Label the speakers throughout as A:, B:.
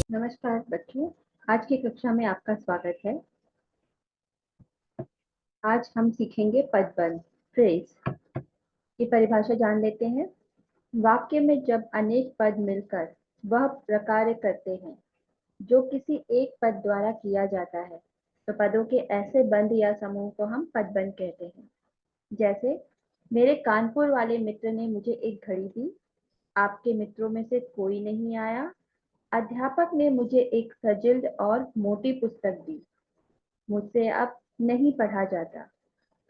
A: नमस्कार बच्चों, आज की कक्षा में आपका स्वागत है। आज हम सीखेंगे पदबंध फ्रेज की परिभाषा जान लेते हैं। वाक्य में जब अनेक पद मिलकर वह प्रकार्य करते हैं जो किसी एक पद द्वारा किया जाता है, तो पदों के ऐसे बंध या समूह को हम पदबंध कहते हैं। जैसे, मेरे कानपुर वाले मित्र ने मुझे एक घड़ी दी, आपके मित्रों में से कोई नहीं आया, अध्यापक ने मुझे एक सजिल्ड और मोटी पुस्तक दी, मुझसे अब नहीं पढ़ा जाता,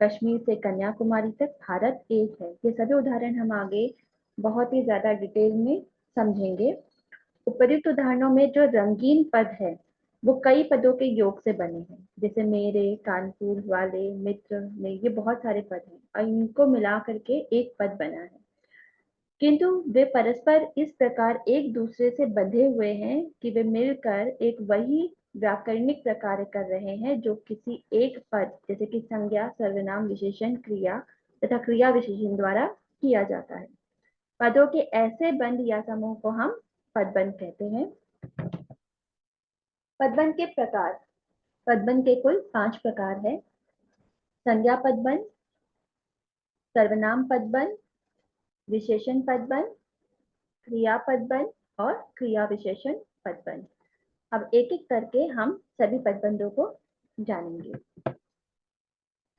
A: कश्मीर से कन्याकुमारी तक भारत एक है। ये सभी उदाहरण हम आगे बहुत ही ज्यादा डिटेल में समझेंगे। उपर्युक्त उदाहरणों में जो रंगीन पद है वो कई पदों के योग से बने हैं, जैसे मेरे, कानपुर वाले, मित्र में, ये बहुत सारे पद हैं और इनको मिला करके एक पद बना है। किंतु वे परस्पर इस प्रकार एक दूसरे से बंधे हुए हैं कि वे मिलकर एक वही व्याकरणिक प्रकार कर रहे हैं जो किसी एक पद जैसे कि संज्ञा, सर्वनाम, विशेषण, क्रिया तथा क्रिया विशेषण द्वारा किया जाता है। पदों के ऐसे बंध या समूह को हम पदबंध कहते हैं। पदबंध के प्रकार, पदबंध के कुल 5 प्रकार है। संज्ञा पदबंध, सर्वनाम पदबंध, विशेषण पदबंध, क्रिया पदबंध और क्रिया विशेषण पदबंध। अब एक एक करके हम सभी पदबंधों को जानेंगे।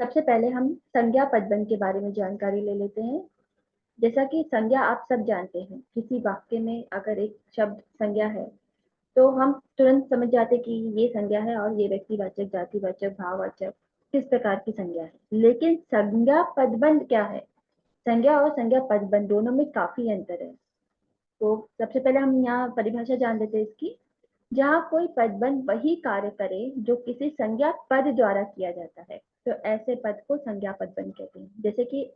A: सबसे पहले हम संज्ञा पदबंध के बारे में जानकारी ले लेते हैं। जैसा कि संज्ञा आप सब जानते हैं, किसी वाक्य में अगर एक शब्द संज्ञा है तो हम तुरंत समझ जाते कि ये संज्ञा है और ये व्यक्तिवाचक, जातिवाचक, भाववाचक किस प्रकार की संज्ञा है। लेकिन संज्ञा पदबंध क्या है? संज्ञा और संज्ञा पदबंध दोनों में काफी अंतर है। तो सबसे पहले हम यहाँ परिभाषा जान लेते हैं इसकी। जहाँ कोई पदबंध वही कार्य करे जो किसी संज्ञा पद द्वारा किया जाता है, तो ऐसे पद को संज्ञा पदबंध कहते हैं। जैसे कि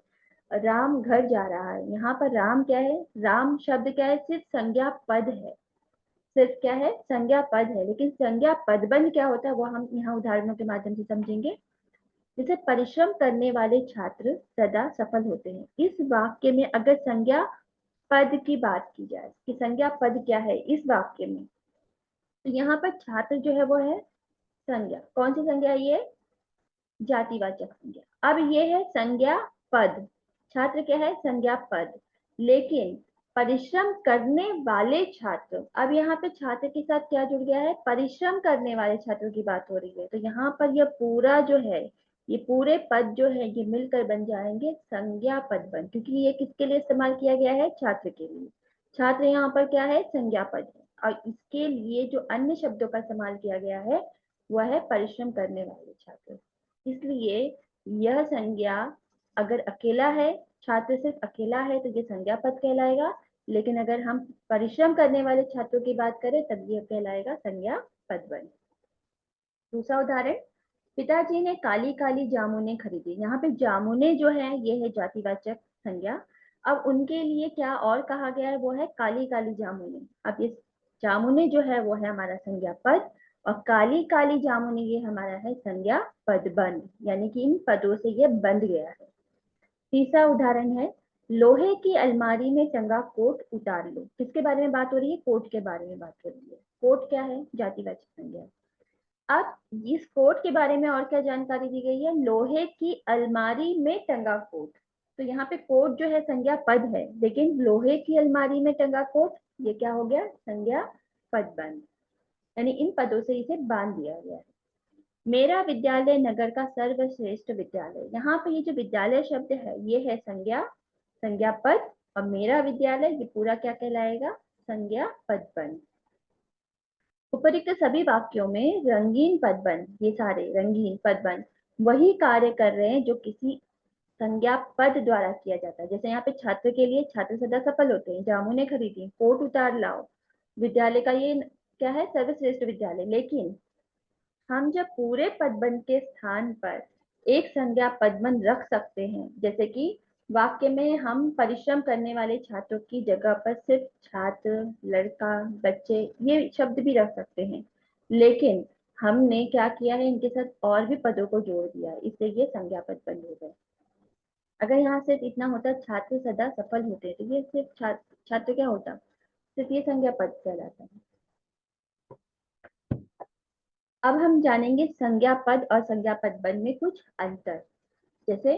A: राम घर जा रहा है, यहाँ पर राम क्या है? राम शब्द क्या है? सिर्फ संज्ञा पद है, सिर्फ क्या है? संज्ञा पद है। लेकिन संज्ञा पदबंध क्या होता है वो हम यहाँ उदाहरणों के माध्यम से समझेंगे। जैसे, परिश्रम करने वाले छात्र सदा सफल होते हैं। इस वाक्य में अगर संज्ञा पद की बात की जाए कि संज्ञा पद क्या है इस वाक्य में, तो यहाँ पर छात्र जो है वो है संज्ञा। कौन सी संज्ञा है ये? जातिवाचक संज्ञा। अब ये है संज्ञा पद, छात्र क्या है? संज्ञा पद। लेकिन परिश्रम करने वाले छात्र, अब यहाँ पे छात्र के साथ क्या जुड़ गया है? परिश्रम करने वाले छात्रों की बात हो रही है। तो यहाँ पर यह पूरा जो है, ये पूरे पद जो है ये मिलकर बन जाएंगे संज्ञा पदबंध, क्योंकि ये किसके लिए इस्तेमाल किया गया है? छात्र के लिए। छात्र यहाँ पर क्या है? संज्ञा पद है। और इसके लिए जो अन्य शब्दों का इस्तेमाल किया गया है वह है परिश्रम करने वाले छात्र। इसलिए यह संज्ञा अगर अकेला है, छात्र सिर्फ अकेला है, तो ये संज्ञा पद कहलाएगा। लेकिन अगर हम परिश्रम करने वाले छात्रों की बात करें तब यह कहलाएगा संज्ञा पदबंध। दूसरा उदाहरण, पिताजी ने काली काली जामुने खरीदी। यहाँ पे जामुने जो है ये है जातिवाचक संज्ञा। अब उनके लिए क्या और कहा गया है? वो है काली काली जामुने। अब ये जामुने जो है वो है हमारा संज्ञा पद और काली काली जामुने ये हमारा है संज्ञा पदबंध, यानी कि इन पदों से ये बंध गया है। तीसरा उदाहरण है, लोहे की अलमारी में टंगा कोट उतार लो। किसके बारे में बात हो रही है? कोट के बारे में बात हो रही है। कोट क्या है? जातिवाचक संज्ञा। अब इस कोट के बारे में और क्या जानकारी दी गई है? लोहे की अलमारी में टंगा कोट। तो यहाँ पे कोट जो है संज्ञा पद है, लेकिन लोहे की अलमारी में टंगा कोट ये क्या हो गया? संज्ञा पदबंध, यानी इन पदों से इसे बांध दिया गया है। मेरा विद्यालय नगर का सर्वश्रेष्ठ विद्यालय। यहाँ पे ये जो विद्यालय शब्द है ये है संज्ञा, संज्ञा पद, और मेरा विद्यालय ये पूरा क्या कहलाएगा? संज्ञा पदबंध। उपरोक्त सभी वाक्यों में रंगीन पदबंध, ये सारे रंगीन पदबंध वही कार्य कर रहे हैं जो किसी संज्ञा पद द्वारा किया जाता है। जैसे यहाँ पे छात्र के लिए छात्र सदा सफल होते हैं, जामुने खरीदी, कोट उतार लाओ, विद्यालय का ये क्या है? सर्वश्रेष्ठ विद्यालय। लेकिन हम जब पूरे पदबंध के स्थान पर एक संज्ञा पदबंध रख सकते हैं, जैसे कि वाक्य में हम परिश्रम करने वाले छात्रों की जगह पर सिर्फ छात्र, लड़का, बच्चे ये शब्द भी रख सकते हैं। लेकिन हमने क्या किया है? इनके साथ और भी पदों को जोड़ दिया है, इससे ये संज्ञा पदबंध हो गए। अगर यहाँ सिर्फ इतना होता छात्र सदा सफल होते, तो ये सिर्फ छात्र क्या होता, सिर्फ ये संज्ञा पद कहलाता है। अब हम जानेंगे संज्ञा पद और संज्ञा पद बन में कुछ अंतर। जैसे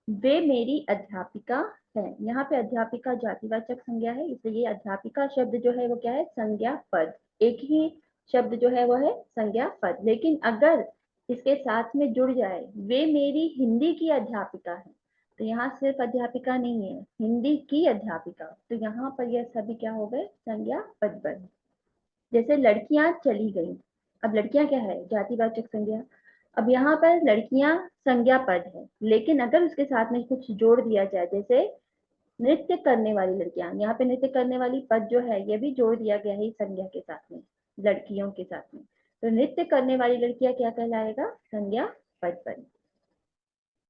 A: वे मेरी अध्यापिका है, यहाँ पे अध्यापिका जातिवाचक संज्ञा है, इसलिए ये अध्यापिका शब्द जो है वो क्या है, संज्ञा पद। एक ही शब्द जो है वो है संज्ञा पद। लेकिन अगर इसके साथ में जुड़ जाए वे मेरी हिंदी की अध्यापिका है, तो यहाँ सिर्फ अध्यापिका नहीं है, हिंदी की अध्यापिका, तो यहाँ पर यह सभी क्या हो गए, संज्ञा पद बन। जैसे लड़कियां चली गई, अब लड़कियां क्या है, जातिवाचक संज्ञा। अब यहाँ पर लड़कियां संज्ञा पद है, लेकिन अगर उसके साथ में कुछ जोड़ दिया जाए, जैसे नृत्य करने वाली लड़कियां, यहाँ पे नृत्य करने वाली पद जो है ये भी जोड़ दिया गया है संज्ञा के साथ में, लड़कियों के साथ में, तो नृत्य करने वाली लड़कियां क्या कहलाएगा, संज्ञा पद बन।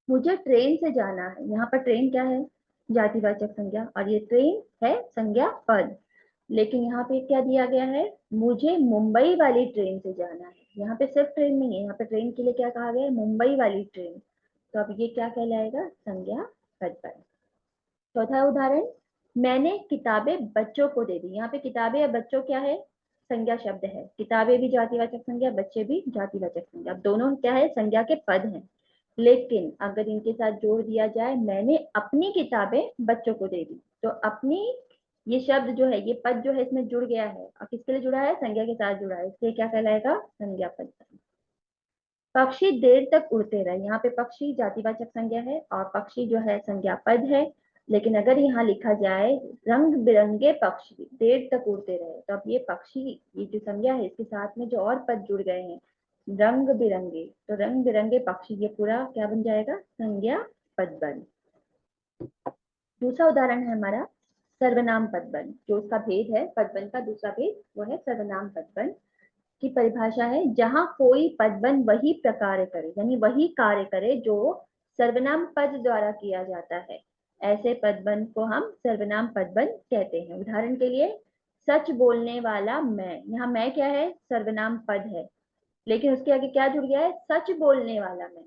A: मुझे ट्रेन से जाना है, यहाँ पर ट्रेन क्या है, जातिवाचक संज्ञा, और ये ट्रेन है संज्ञा पद। लेकिन यहाँ पे क्या दिया गया है, मुझे मुंबई वाली ट्रेन से जाना है, यहाँ पे सिर्फ ट्रेन नहीं है, यहाँ पे ट्रेन के लिए क्या कहा गया है, मुंबई वाली ट्रेन, तो अब ये क्या कहलाएगा, संज्ञा पद बन। चौथा उदाहरण, मैंने किताबें बच्चों को दे दी, यहाँ पे किताबें या बच्चों क्या है, संज्ञा शब्द है, किताबें भी जातिवाचक संज्ञा, बच्चे भी जातिवाचक संज्ञा, दोनों क्या है, संज्ञा के पद हैं। लेकिन अगर इनके साथ जोड़ दिया जाए, मैंने अपनी किताबें बच्चों को दे दी, तो अपनी ये शब्द जो है, ये पद जो है इसमें जुड़ गया है, और किसके लिए जुड़ा है, संज्ञा के साथ जुड़ा है, इसलिए क्या कहलाएगा, संज्ञा पद। पक्षी देर तक उड़ते रहे, यहाँ पे पक्षी जातिवाचक संज्ञा है और पक्षी जो है संज्ञा पद है। लेकिन अगर यहाँ लिखा जाए रंग बिरंगे पक्षी देर तक उड़ते रहे, तो अब ये पक्षी, ये जो संज्ञा है इसके साथ में जो और पद जुड़ गए हैं, रंग बिरंगे, तो रंग बिरंगे पक्षी, ये पूरा क्या बन जाएगा, संज्ञा पद बन। दूसरा उदाहरण है हमारा सर्वनाम पदबन, जो उसका भेद है पदबन का, दूसरा भेद वो है सर्वनाम पदबन की परिभाषा है, जहां कोई पदबन वही प्रकार करे, यानी वही कार्य करे जो सर्वनाम पद द्वारा किया जाता है, ऐसे पदबन को हम सर्वनाम पदबन कहते हैं। उदाहरण के लिए, सच बोलने वाला मैं, यहाँ मैं क्या है, सर्वनाम पद है, लेकिन उसके आगे क्या जुड़ गया है, सच बोलने वाला मैं,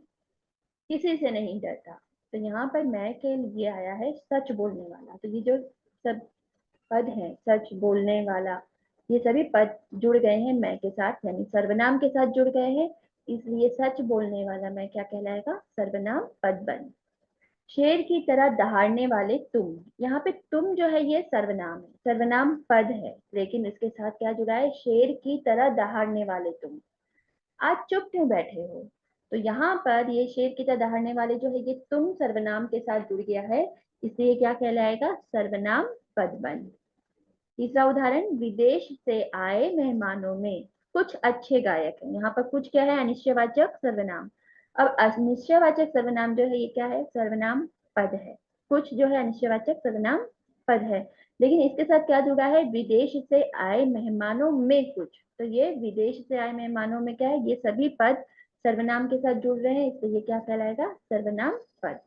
A: किसी से नहीं डरता, तो यहाँ पर मैं के लिए आया है सच बोलने वाला, तो ये जो सब पद है, सच बोलने वाला, ये सभी पद जुड़ गए हैं मैं के साथ, यानी सर्वनाम के साथ जुड़ गए हैं, इसलिए सच बोलने वाला मैं क्या कहलाएगा, सर्वनाम पद बन। शेर की तरह दहाड़ने वाले तुम, यहाँ पे तुम जो है ये सर्वनाम है, सर्वनाम पद है, लेकिन इसके साथ क्या जुड़ा है, शेर की तरह दहाड़ने वाले तुम, आज चुप क्यों बैठे हो, तो यहाँ पर ये शेर की तरह दहाड़ने वाले जो है ये तुम सर्वनाम के साथ जुड़ गया है, इसलिए क्या कहलाएगा, सर्वनाम पद बन। तीसरा उदाहरण, विदेश से आए मेहमानों में कुछ अच्छे गायक हैं, यहाँ पर कुछ क्या है, अनिश्चयवाचक सर्वनाम। अब अनिश्चयवाचक सर्वनाम जो है ये क्या है, सर्वनाम पद है, कुछ जो है अनिश्चयवाचक सर्वनाम पद है, लेकिन इसके साथ क्या जुड़ा है, विदेश से आए मेहमानों में कुछ, तो ये विदेश से आए मेहमानों में क्या है, ये सभी पद सर्वनाम के साथ जुड़ रहे हैं, इसलिए ये क्या कहलाएगा, सर्वनाम पद।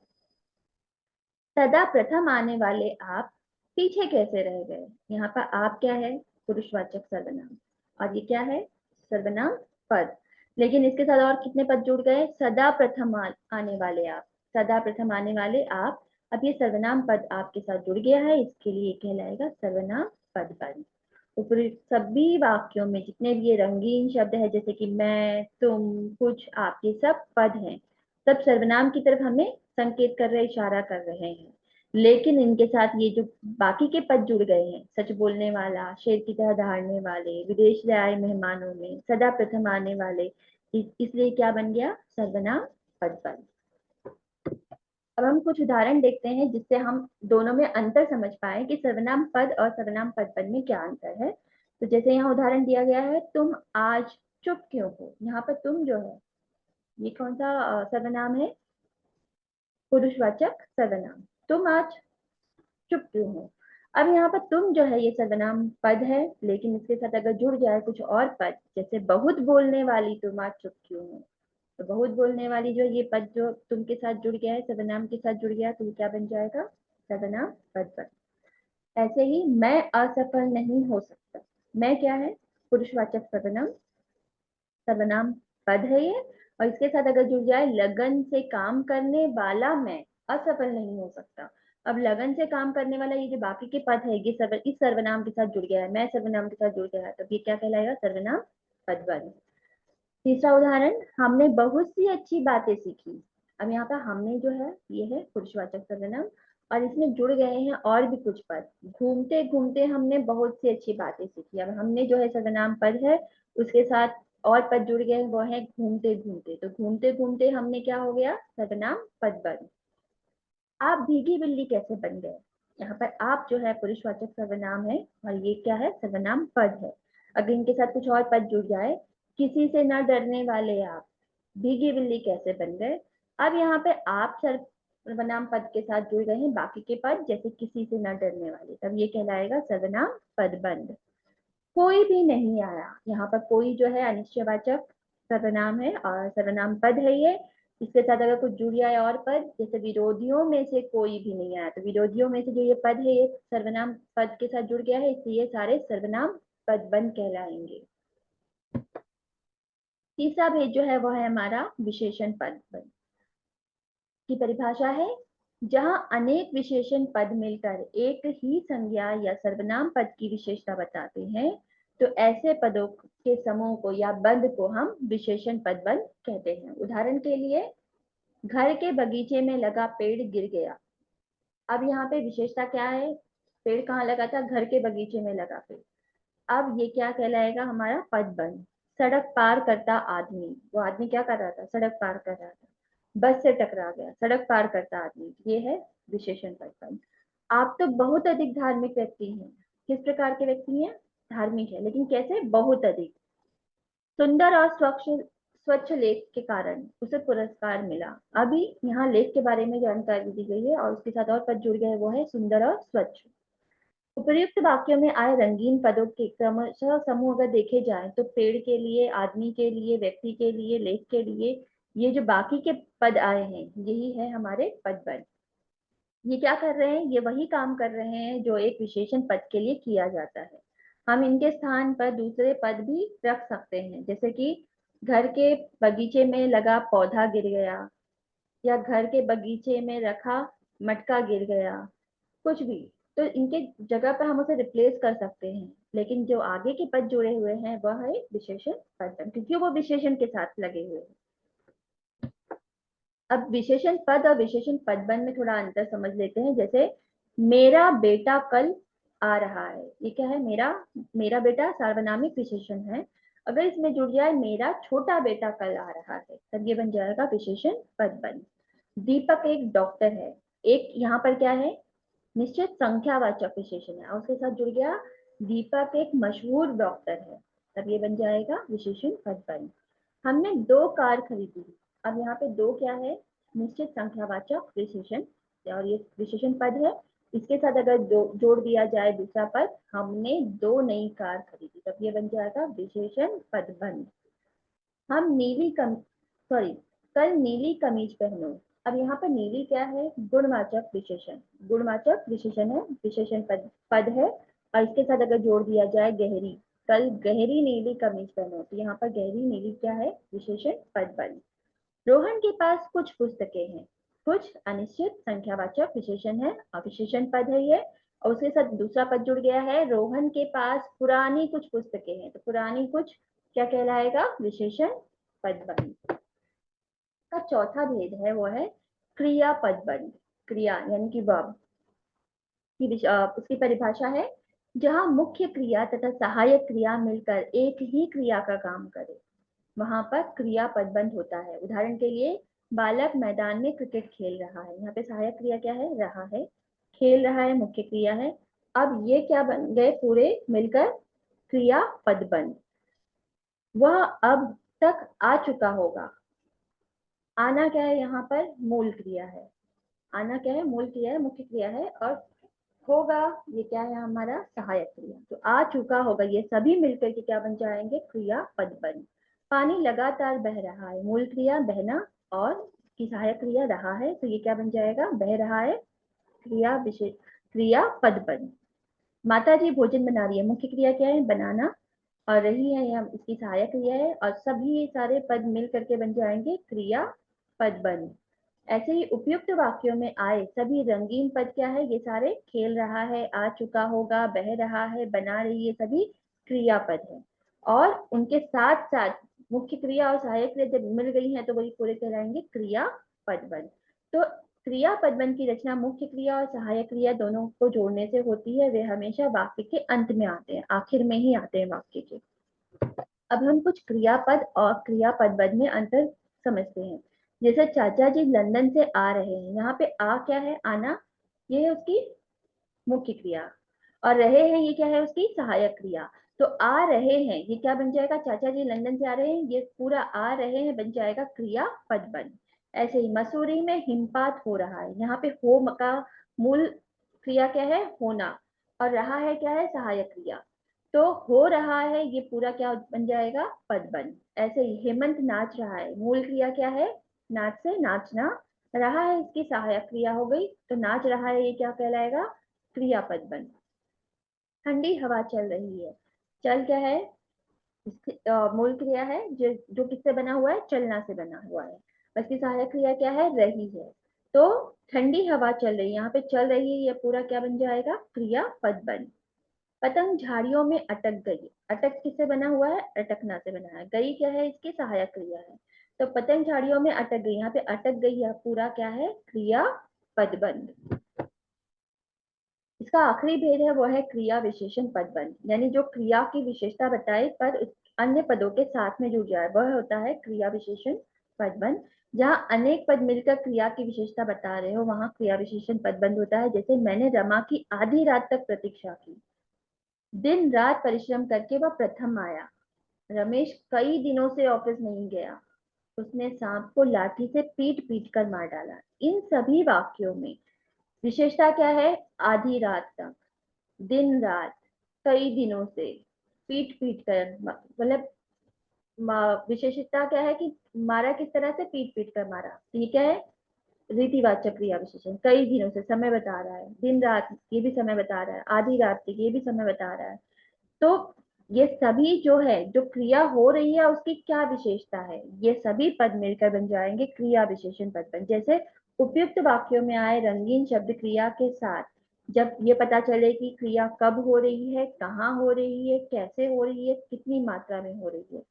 A: सदा प्रथम आने वाले आप पीछे कैसे रह गए, यहाँ पर आप क्या है, पुरुषवाचक सर्वनाम, और ये क्या है, सर्वनाम पद, लेकिन इसके साथ और कितने पद जुड़ गए, सदा प्रथम आने वाले आप, सदा प्रथम आने वाले आप, अब ये सर्वनाम पद आपके साथ जुड़ गया है, इसके लिए कहलाएगा सर्वनाम पद बन। ऊपरी सभी वाक्यों में जितने भी ये रंगीन शब्द है, जैसे कि मैं, तुम, कुछ, आप, ये सब पद हैं, सब सर्वनाम की तरफ हमें संकेत कर रहे, इशारा कर रहे हैं, लेकिन इनके साथ ये जो बाकी के पद जुड़ गए हैं, सच बोलने वाला, शेर की तरह दहाड़ने वाले, विदेश से आए मेहमानों में, सदा प्रथम आने वाले, इसलिए क्या बन गया, सर्वनाम पद बन। अब हम कुछ उदाहरण देखते हैं जिससे हम दोनों में अंतर समझ पाए कि सर्वनाम पद और सर्वनाम पद पद में क्या अंतर है। तो जैसे यहाँ उदाहरण दिया गया है, तुम आज चुप क्यों हो, यहाँ पर तुम जो है ये कौन सा सर्वनाम है, पुरुषवाचक सर्वनाम, तुम आज चुप क्यों हो। अब यहाँ पर तुम जो है ये सर्वनाम पद है, लेकिन इसके साथ अगर जुड़ जाए कुछ और पद, जैसे बहुत बोलने वाली तुम आज चुप क्यों हो, तो बहुत बोलने वाली जो ये पद जो तुम के साथ जुड़ गया है, सर्वनाम के साथ जुड़ गया, तो ये क्या बन जाएगा, सर्वनाम पद बन। ऐसे ही मैं असफल नहीं हो सकता, मैं क्या है, पुरुषवाचक सर्वनाम, सर्वनाम पद है ये, और इसके साथ अगर जुड़ जाए लगन से काम करने वाला मैं, असफल नहीं हो सकता। अब लगन से काम करने वाला ये जो बाकी के पद है, ये इस सर्वनाम के साथ जुड़ गया है, मैं सर्वनाम के साथ जुड़ गया है, तो ये क्या कहलाएगा? सर्वनाम पद बन। तीसरा उदाहरण, हमने बहुत सी अच्छी बातें सीखी। अब यहाँ पर हमने जो है ये है पुरुषवाचक सर्वनाम, और इसमें जुड़ गए हैं और भी कुछ पद। घूमते घूमते हमने बहुत सी अच्छी बातें सीखी। अब हमने जो है सर्वनाम पद है, उसके साथ और पद जुड़ गए, वो है घूमते घूमते। तो घूमते घूमते हमने क्या हो गया? सर्वनाम पद बन। आप भीगी बिल्ली कैसे बन गए? यहाँ पर आप जो है पुरुषवाचक सर्वनाम है, और ये क्या है? सर्वनाम पद है। अगर इनके साथ कुछ और पद जुड़ जाए, किसी से न डरने वाले आप भीगी बिल्ली कैसे बन गए। अब यहाँ पे आप सर्वनाम पद के साथ जुड़ गए हैं बाकी के पद, जैसे किसी से न डरने वाले, तब ये कहलाएगा सर्वनाम पदबंध। कोई भी नहीं आया, यहाँ पर कोई जो है अनिश्चयवाचक सर्वनाम है और सर्वनाम पद है ये। इसके साथ अगर कुछ जुड़ जाए और पद, जैसे विरोधियों में से कोई भी नहीं आया, तो विरोधियों में से जो ये पद है ये सर्वनाम पद के साथ जुड़ गया है, इसलिए सारे सर्वनाम पदबंध कहलाएंगे। तीसरा भेद जो है वो है हमारा विशेषण पदबंध की परिभाषा है। जहां अनेक विशेषण पद मिलकर एक ही संज्ञा या सर्वनाम पद की विशेषता बताते हैं, तो ऐसे पदों के समूह को या बंध को हम विशेषण पद बंध कहते हैं। उदाहरण के लिए, घर के बगीचे में लगा पेड़ गिर गया। अब यहाँ पे विशेषता क्या है? पेड़ कहाँ लगा था? घर के बगीचे में लगा पेड़। अब ये क्या कहलाएगा? हमारा पद बंध। सड़क पार करता आदमी, वो आदमी क्या कर रहा था? सड़क पार कर रहा था। बस से टकरा गया, सड़क पार करता आदमी, ये है विशेषण पद बंध। आप तो बहुत अधिक धार्मिक व्यक्ति हैं। किस प्रकार के व्यक्ति हैं? धार्मिक है, लेकिन कैसे? बहुत अधिक। सुंदर और स्वच्छ लेख के कारण उसे पुरस्कार मिला। अभी यहाँ लेख के बारे में जानकारी दी गई है और उसके साथ और पद जुड़ गए, वो है सुंदर और स्वच्छ। उपर्युक्त वाक्यों में आए रंगीन पदों के क्रमशः समूह अगर देखे जाएं, तो पेड़ के लिए, आदमी के लिए, व्यक्ति के लिए, लेख के लिए, ये जो बाकी के पद आए हैं, यही है हमारे पद बन। ये क्या कर रहे हैं? ये वही काम कर रहे हैं जो एक विशेषण पद के लिए किया जाता है। हम इनके स्थान पर दूसरे पद भी रख सकते हैं, जैसे कि घर के बगीचे में लगा पौधा गिर गया, या घर के बगीचे में रखा मटका गिर गया, कुछ भी। तो इनके जगह पर हम उसे रिप्लेस कर सकते हैं, लेकिन जो आगे के पद जुड़े हुए हैं वह है विशेषण पद, क्योंकि वो विशेषण के साथ लगे हुए हैं। अब विशेषण पद और विशेषण पदबंध में थोड़ा अंतर समझ लेते हैं। जैसे मेरा बेटा कल आ रहा है, ये क्या है? मेरा, मेरा बेटा सार्वनामिक विशेषण है। अगर इसमें जुड़ जाए मेरा छोटा बेटा कल आ रहा है, तब ये बन जाएगा विशेषण पदबंध। दीपक एक डॉक्टर है, एक यहाँ पर क्या है? निश्चित संख्यावाचक विशेषण है और उसके साथ जुड़ गया दीपक एक मशहूर डॉक्टर है, तब ये बन जाएगा विशेषण पदबंध। हमने 2 कार खरीदी। अब यहाँ पे 2 क्या है? निश्चित संख्यावाचक विशेषण, और ये विशेषण पद है। इसके साथ अगर जोड़ दिया जाए दूसरा पद, हमने 2 नई कार खरीदी, तब ये बन जाएगा विशेषण पदबंध। हम नीली कम सॉरी कल नीली कमीज पहनो। अब यहाँ पर नीली क्या है? गुणवाचक विशेषण, गुणवाचक विशेषण है, विशेषण पद है। और इसके साथ अगर जोड़ दिया जाए गहरी, कल गहरी नीली कमीज पहनो, तो यहाँ पर गहरी नीली क्या है? विशेषण पद बन। रोहन के पास कुछ पुस्तकें हैं, कुछ अनिश्चित संख्यावाचक विशेषण है और विशेषण पद है ये, और उसके साथ दूसरा पद जुड़ गया है, रोहन के पास पुरानी कुछ पुस्तकें हैं, तो पुरानी कुछ क्या कहलाएगा? विशेषण पदबंध। का चौथा भेद है वो है क्रिया पदबंध। क्रिया यानी कि वर्ब की उसकी परिभाषा है, जहां मुख्य क्रिया तथा सहायक क्रिया मिलकर एक ही क्रिया का काम करे, वहां पर क्रिया पदबंध होता है। उदाहरण के लिए, बालक मैदान में क्रिकेट खेल रहा है, यहाँ पे सहायक क्रिया क्या है? रहा है। खेल रहा है मुख्य क्रिया है। अब ये क्या बन गए? पूरे मिलकर क्रिया पदबंध। वह अब तक आ चुका होगा। आना क्या है? यहाँ पर मूल क्रिया है। आना क्या है? मूल क्रिया है, मुख्य क्रिया है। और होगा, ये क्या है? हमारा सहायक क्रिया। तो आ चुका होगा, ये सभी मिलकर के क्या बन जाएंगे? क्रिया पदबंध। पानी लगातार बह रहा है, मूल क्रिया बहना और की सहायक क्रिया रहा है, तो ये क्या बन जाएगा? बह रहा है, क्रिया विशेष, क्रिया पदबंध। माता जी भोजन बना रही है, मुख्य क्रिया क्या है? बनाना, और रही है यहाँ इसकी सहायक क्रिया है, और सभी सारे पद मिल करके बन जाएंगे क्रिया पदबंध। ऐसे ही उपयुक्त वाक्यों में आए सभी रंगीन पद क्या है, ये सारे खेल रहा है, आ चुका होगा, बह रहा है, बना रही, ये सभी क्रियापद है। और उनके साथ साथ मुख्य क्रिया और सहायक क्रिया जब मिल गई है तो वही पूरे कहलाएंगे क्रिया पदबंध। तो क्रिया पदबंध की रचना मुख्य क्रिया और सहायक क्रिया दोनों को जोड़ने से होती है। वे हमेशा वाक्य के अंत में आते हैं, आखिर में ही आते हैं वाक्य के। अब हम कुछ क्रियापद और क्रियापदबंध में अंतर समझते हैं। जैसे चाचा जी लंदन से आ रहे हैं, यहाँ पे आ क्या है, आना, ये है उसकी मुख्य क्रिया, और रहे हैं ये क्या है, उसकी सहायक क्रिया। तो आ रहे हैं ये क्या बन जाएगा, चाचा जी लंदन से आ रहे हैं, ये पूरा आ रहे हैं बन जाएगा क्रिया पदबंध। ऐसे ही मसूरी में हिमपात हो रहा है, यहाँ पे हो का मूल क्रिया क्या है, होना, और रहा है क्या है, सहायक क्रिया। तो हो रहा है ये पूरा क्या बन जाएगा, पदबंध। ऐसे ही हेमंत नाच रहा है, मूल क्रिया क्या है, नाच से नाचना, रहा है इसकी सहायक क्रिया हो गई, तो नाच रहा है ये क्या कहलाएगा, क्रियापद बन। ठंडी हवा चल रही है, चल क्या है, मूल क्रिया है जो किससे बना हुआ है, चलना से बना हुआ है, बस की सहायक क्रिया क्या है, रही है। तो ठंडी हवा चल रही है, यहाँ पे चल रही है, ये पूरा क्या बन जाएगा, क्रियापद बन। पतंग झाड़ियों में अटक गई, अटक किससे बना हुआ है, अटकना से बना है, गई क्या है, इसकी सहायक क्रिया है। तो पतंग झाड़ियों में अटक गई, यहाँ पे अटक गई है पूरा क्या है, क्रिया पदबंध। इसका आखिरी भेद है वो है क्रिया विशेषण पदबंध, यानी जो क्रिया की विशेषता बताए पर अन्य पदों के साथ में जुड़ जाए वह होता है क्रिया विशेषण पदबंध। जहाँ अनेक पद मिलकर क्रिया की विशेषता बता रहे हो वहां क्रिया विशेषण पदबंध होता है। जैसे मैंने रमा की आधी रात तक प्रतीक्षा की, दिन रात परिश्रम करके वह प्रथम आया। रमेश कई दिनों से ऑफिस नहीं गया, उसने सांप को लाठी से पीट पीट कर मार डाला। इन सभी वाक्यों में विशेषता क्या है, आधी रात तक, दिन रात, कई दिनों से, पीट पीट कर, मतलब विशेषता क्या है कि मारा किस तरह से, पीट पीट कर मारा। तो ये क्या है, रीतिवाचक क्रिया विशेषण। कई दिनों से समय बता रहा है, दिन रात ये भी समय बता रहा है, आधी रात तक ये भी समय बता रहा है। तो ये सभी जो है, जो क्रिया हो रही है उसकी क्या विशेषता है, ये सभी पद मिलकर बन जाएंगे क्रिया विशेषण पदबंध। जैसे उपयुक्त वाक्यों में आए रंगीन शब्द क्रिया के साथ, जब ये पता चले कि क्रिया कब हो रही है, कहाँ हो रही है, कैसे हो रही है, कितनी मात्रा में हो रही है,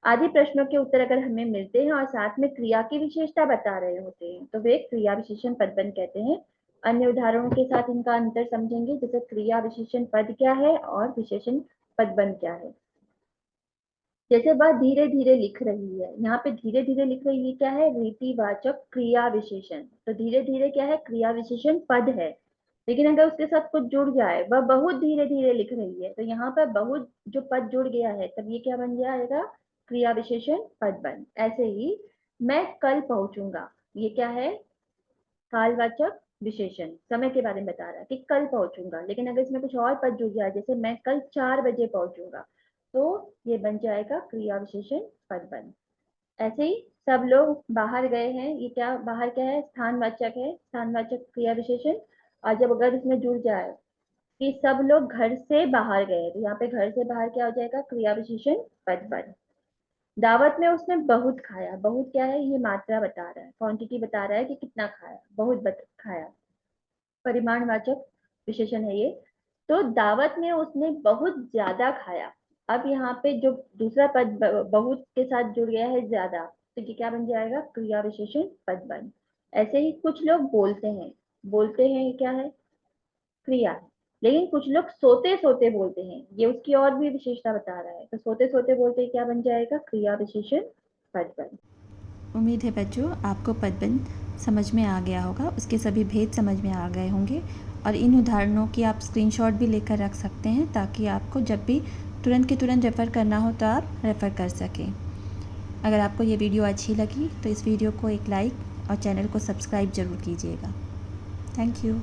A: आदि प्रश्नों के उत्तर अगर हमें मिलते हैं और साथ में क्रिया की विशेषता बता रहे होते हैं तो वे क्रिया विशेषण पदबंध कहते हैं। अन्य उदाहरणों के साथ इनका अंतर समझेंगे, जैसे क्रिया विशेषण पद क्या है और विशेषण पदबंध क्या है। जैसे वह धीरे धीरे लिख रही है, यहाँ पे धीरे धीरे लिख रही है क्या है, रीतिवाचक क्रिया विशेषण। तो धीरे धीरे क्या है, क्रिया विशेषण पद है। लेकिन अगर उसके साथ कुछ जुड़ जाए, वह बहुत धीरे धीरे लिख रही है, तो यहाँ पर बहुत जो पद जुड़ गया है तब ये क्या बन जाएगा, क्रिया विशेषण पदबंध। ऐसे ही मैं कल पहुंचूंगा, ये क्या है, कालवाचक विशेषण, समय के बारे में बता रहा है कि कल पहुंचूंगा। लेकिन अगर इसमें कुछ और पद जुड़ जाए, जैसे मैं कल 4 बजे पहुंचूंगा, तो ये बन जाएगा क्रिया विशेषण पदबंध। ऐसे ही सब लोग बाहर गए हैं, ये क्या, बाहर क्या है, स्थानवाचक है, स्थानवाचक क्रिया विशेषण। और जब अगर इसमें जुड़ जाए कि सब लोग घर से बाहर गए, तो यहाँ पे घर से बाहर क्या हो जाएगा, क्रिया विशेषण पदबंध। दावत में उसने बहुत खाया, बहुत क्या है, ये मात्रा बता रहा है, क्वांटिटी बता रहा है कि कितना खाया, बहुत खाया, परिमाणवाचक विशेषण है ये। तो दावत में उसने बहुत ज्यादा खाया। अब यहाँ पे जो दूसरा पद बहुत के साथ जुड़ गया है ज्यादा, तो ये क्या बन जाएगा, क्रिया विशेषण पदबंध। ऐसे ही कुछ लोग बोलते हैं, बोलते हैं ये क्या है, क्रिया है। लेकिन कुछ लोग सोते सोते बोलते हैं, ये उसकी और भी विशेषता बता रहा है। तो सोते सोते बोलते क्या बन जाएगा, क्रिया विशेषण पदबंध।
B: उम्मीद है बच्चों आपको पदबंध समझ में आ गया होगा, उसके सभी भेद समझ में आ गए होंगे। और इन उदाहरणों की आप स्क्रीनशॉट भी लेकर रख सकते हैं ताकि आपको जब भी तुरंत के तुरंत रेफ़र करना हो तो आप रेफ़र कर सकें। अगर आपको ये वीडियो अच्छी लगी तो इस वीडियो को एक लाइक और चैनल को सब्सक्राइब ज़रूर कीजिएगा। Thank you.